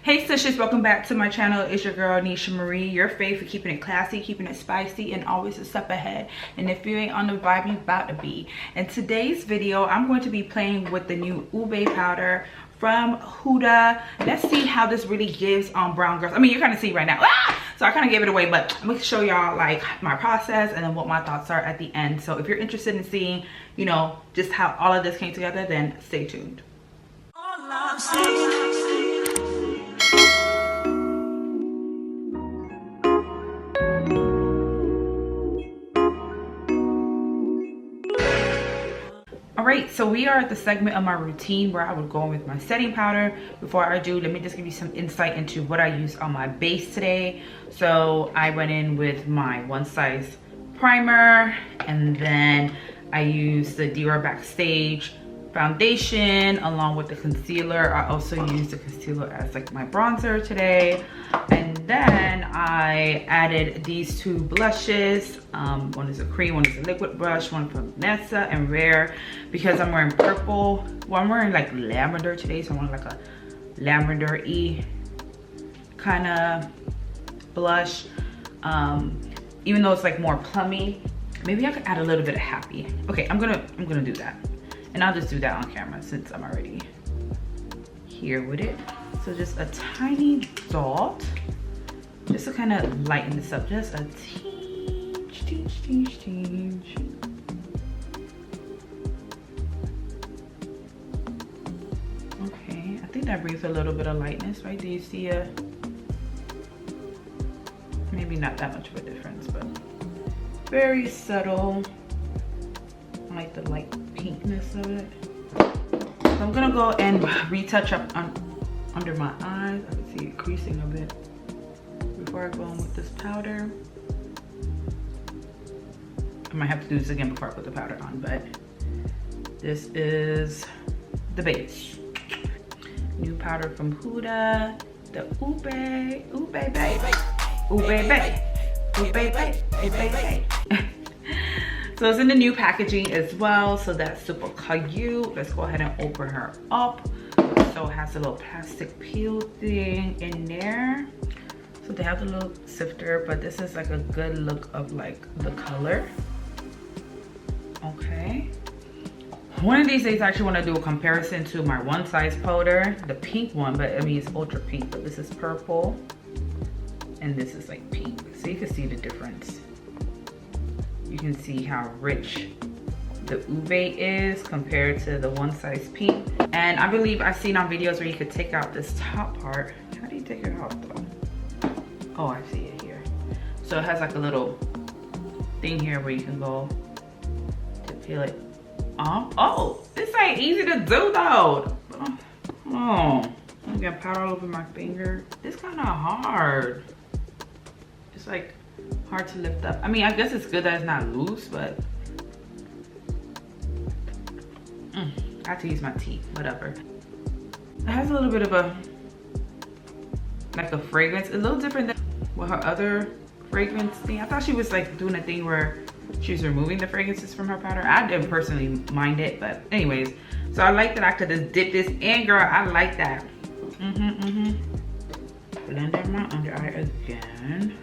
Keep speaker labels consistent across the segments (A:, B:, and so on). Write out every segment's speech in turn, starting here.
A: Hey Stushes, welcome back to my channel. It's your girl Nisha Marie, your fave for keeping it classy, keeping it spicy, and always a step ahead. And if you ain't on the vibe, you about to be. In today's video, I'm going to be playing with the new ube powder from Huda. Let's see how this really gives on brown girls. I mean, you're kind of see right now. So I kind of gave it away, but I'm going to show y'all like my process and then what my thoughts are at the end. So if you're interested in seeing, you know, just how all of this came together, then stay tuned. Alright, so we are at the segment of my routine where I would go in with my setting powder. Before I do, let me just give you some insight into what I used on my base today. So I went in with my One Size primer, and then I used the Dior Backstage foundation along with the concealer. I also used the concealer as like my bronzer today. And then I added these two blushes. One is a cream, one is a liquid brush, one from Nessa and Rare, because I'm wearing purple. Well, I'm wearing like lavender today, so I want like a lavender-y kind of blush. Even though it's like more plummy, maybe I could add a little bit of happy. Okay, I'm gonna do that. And I'll just do that on camera since I'm already here with it. So just a tiny dot, just to kind of lighten this up, just a teeny. Okay, I think that brings a little bit of lightness, right? Do you see a, maybe not that much of a difference, but very subtle. I like the light pinkness of it. So I'm gonna go and retouch up under my eyes. I can see it creasing a bit before I go in with this powder. I might have to do this again before I put the powder on, but this is the base. New powder from Huda, the Ube Bae. So it's in the new packaging as well, so that's super cute. Let's go ahead and open her up. So it has a little plastic peel thing in there. So they have the little sifter, but this is like a good look of like the color. Okay. One of these days I actually want to do a comparison to my One Size powder, the pink one, but I mean it's ultra pink, but this is purple and this is like pink. So you can see the difference. You can see how rich the ube is compared to the One Size pink. And I believe I've seen on videos where you could take out this top part. How do you take it out though? Oh, I see it here. So it has like a little thing here where you can go to peel it off. Oh, this ain't easy to do though. Oh, I'm gonna powder all over my finger. It's kind of hard. It's like hard to lift up. I mean, I guess it's good that it's not loose, but I have to use my teeth, whatever. It has a little bit of a, like a fragrance, a little different than what her other fragrance thing. I thought she was like doing a thing where she was removing the fragrances from her powder. I didn't personally mind it, but anyways. So I like that I could just dip this in, girl. I like that. Blend in my under eye again,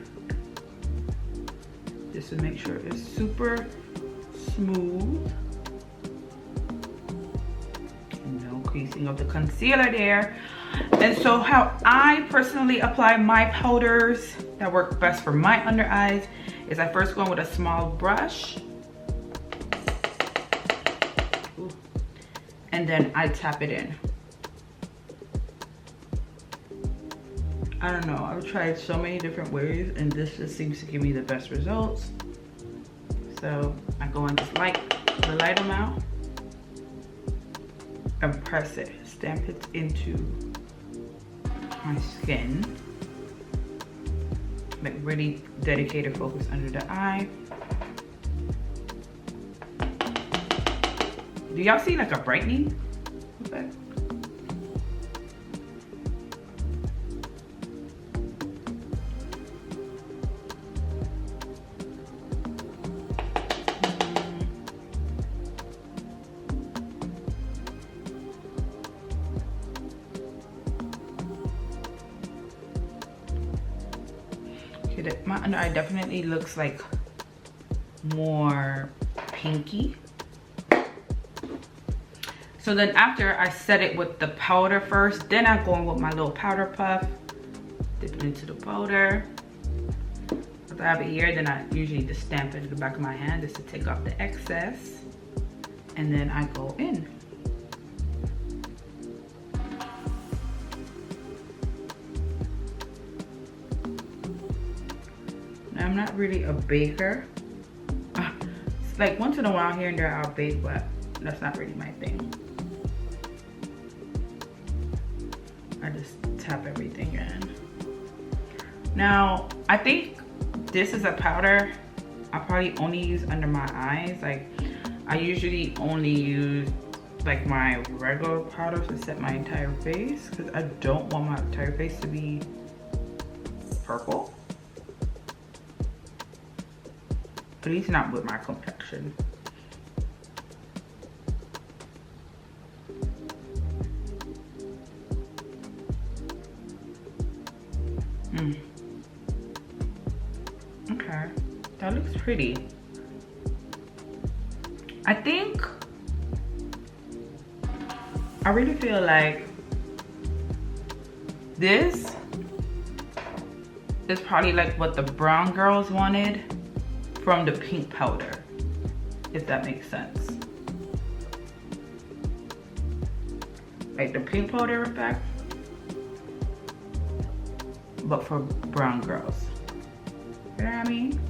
A: just to make sure it's super smooth. No creasing of the concealer there. And so how I personally apply my powders that work best for my under eyes is I first go in with a small brush. Ooh. And then I tap it in. I don't know, I've tried so many different ways and this just seems to give me the best results. So I go in just like the light amount and press it, stamp it into my skin. Like really dedicated focus under the eye. Do y'all see like a brightening effect? my under eye definitely looks like more pinky. So then after I set it with the powder first, then I go in with my little powder puff, dip it into the powder. If I have it here, then I usually just stamp it in the back of my hand just to take off the excess. And then I go in. Now I'm not really a baker. It's like once in a while here and there I'll bake, but that's not really my thing. I just tap everything in. Now, I think this is a powder I probably only use under my eyes. Like, I usually only use like my regular powder to set my entire face because I don't want my entire face to be purple. At least not with my complexion. Okay, that looks pretty. I think I really feel like this is probably like what the brown girls wanted from the pink powder, if that makes sense. Like the pink powder effect, but for brown girls. You know what I mean?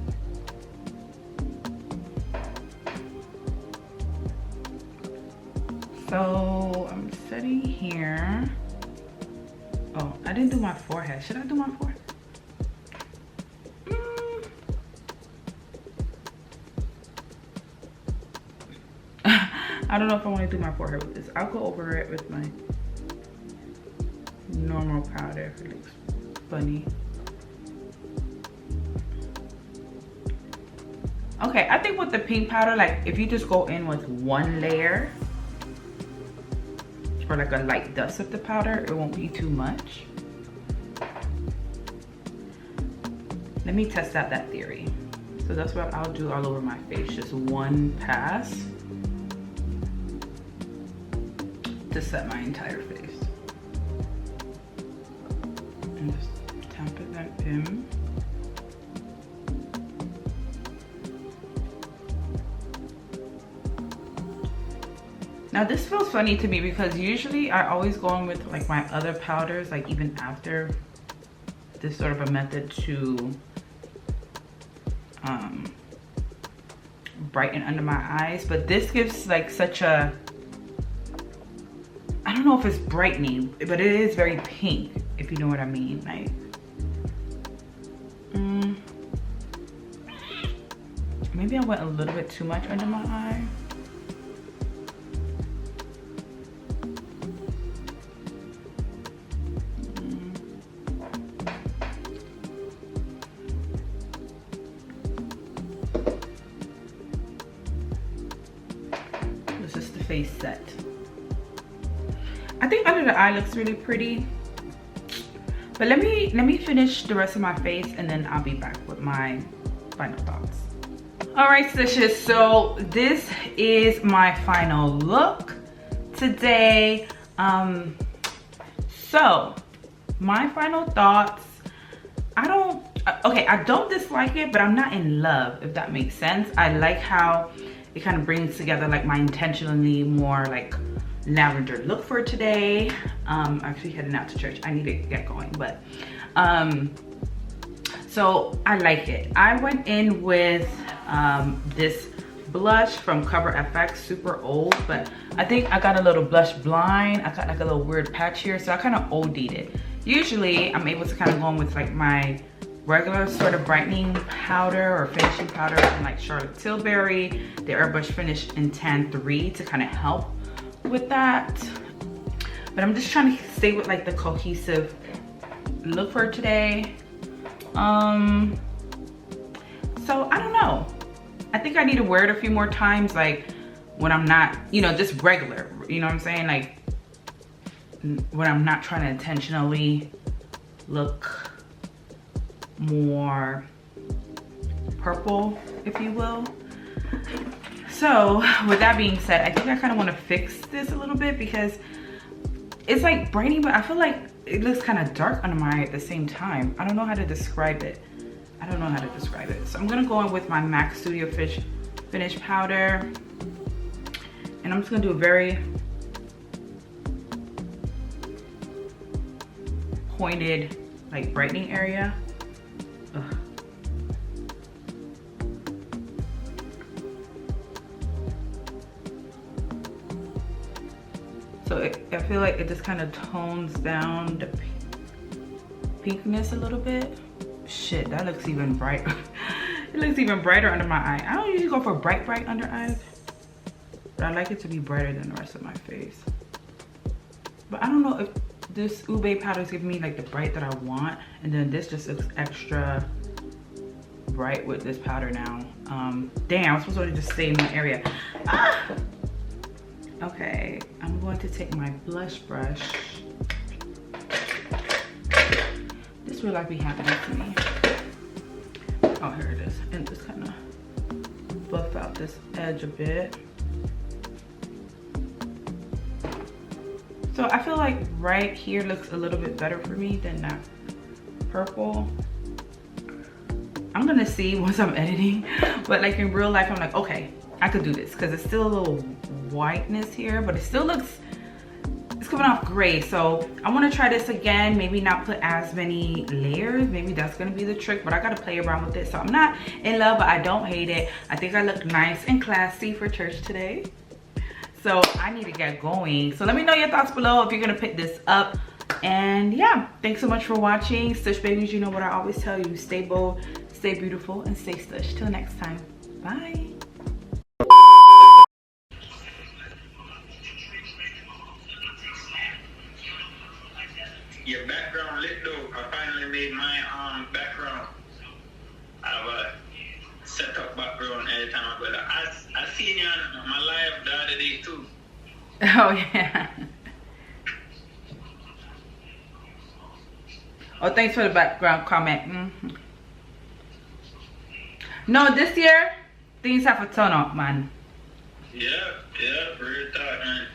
A: So I'm sitting here. Oh, I didn't do my forehead. Should I do my forehead? I don't know if I want to do my forehead with this. I'll go over it with my normal powder if it looks funny. Okay, I think with the pink powder, like if you just go in with one layer or like a light dust of the powder, it won't be too much. Let me test out that theory. So that's what I'll do all over my face, just one pass to set my entire face. And just tap it in. Now this feels funny to me because usually I always go in with like my other powders, like even after this sort of a method to brighten under my eyes, but this gives like such a, I don't know if it's brightening, but it is very pink, if you know what I mean. Like, maybe I went a little bit too much under my eye. This is the face set. I think under the eye looks really pretty, but let me finish the rest of my face and then I'll be back with my final thoughts. All right, Stushes, so this is my final look today. So my final thoughts, I don't dislike it, but I'm not in love, if that makes sense. I like how it kind of brings together like my intentionally more like lavender look for today. Actually heading out to church, I need to get going, but so I like it. I went in with this blush from Cover FX, super old, but I think I got a little blush blind. I got like a little weird patch here, so I kind of OD'd it. Usually I'm able to kind of go in with like my regular sort of brightening powder or finishing powder from like Charlotte Tilbury, the Airbrush Finish in Tan 3 to kind of help with that. But I'm just trying to stay with like the cohesive look for today. So I don't know. I think I need to wear it a few more times, like when I'm not, you know, just regular, you know what I'm saying? Like when I'm not trying to intentionally look more purple, if you will. So with that being said, I think I kind of want to fix this a little bit because it's like brightening, but I feel like it looks kind of dark under my eye at the same time. I don't know how to describe it. I don't know how to describe it. So I'm gonna go in with my MAC Studio Finish powder, and I'm just gonna do a very pointed, like, brightening area. Ugh. So I feel like it just kind of tones down the pinkness a little bit. Shit, that looks even brighter. It looks even brighter under my eye. I don't usually go for bright under eyes, but I like it to be brighter than the rest of my face. But I don't know if this ube powder is giving me like the bright that I want, and then this just looks extra bright with this powder now. Damn, I'm supposed to just stay in my area. Ah! Okay, I'm going to take my blush brush. This will like be happening to me. Oh, here it is. And just kind of buff out this edge a bit. So I feel like right here looks a little bit better for me than that purple. I'm gonna see once I'm editing, but like in real life, I'm like, okay, I could do this because it's still a little whiteness here, but it still looks, it's coming off gray. So I want to try this again, maybe not put as many layers. Maybe that's gonna be the trick, but I gotta play around with it. So I'm not in love, but I don't hate it. I think I look nice and classy for church today. So I need to get going. So let me know your thoughts below if you're gonna pick this up. And yeah, thanks so much for watching. Stush babies, you know what I always tell you, stay bold, stay beautiful, and stay stush. Till next time, bye.
B: Your background lit though. I finally made my background. I have a set up background every time I go there. I seen you on my live the other day too.
A: Oh yeah. Oh, thanks for the background comment. No, this year things have to turn up, man.
B: Yeah, real talk, man.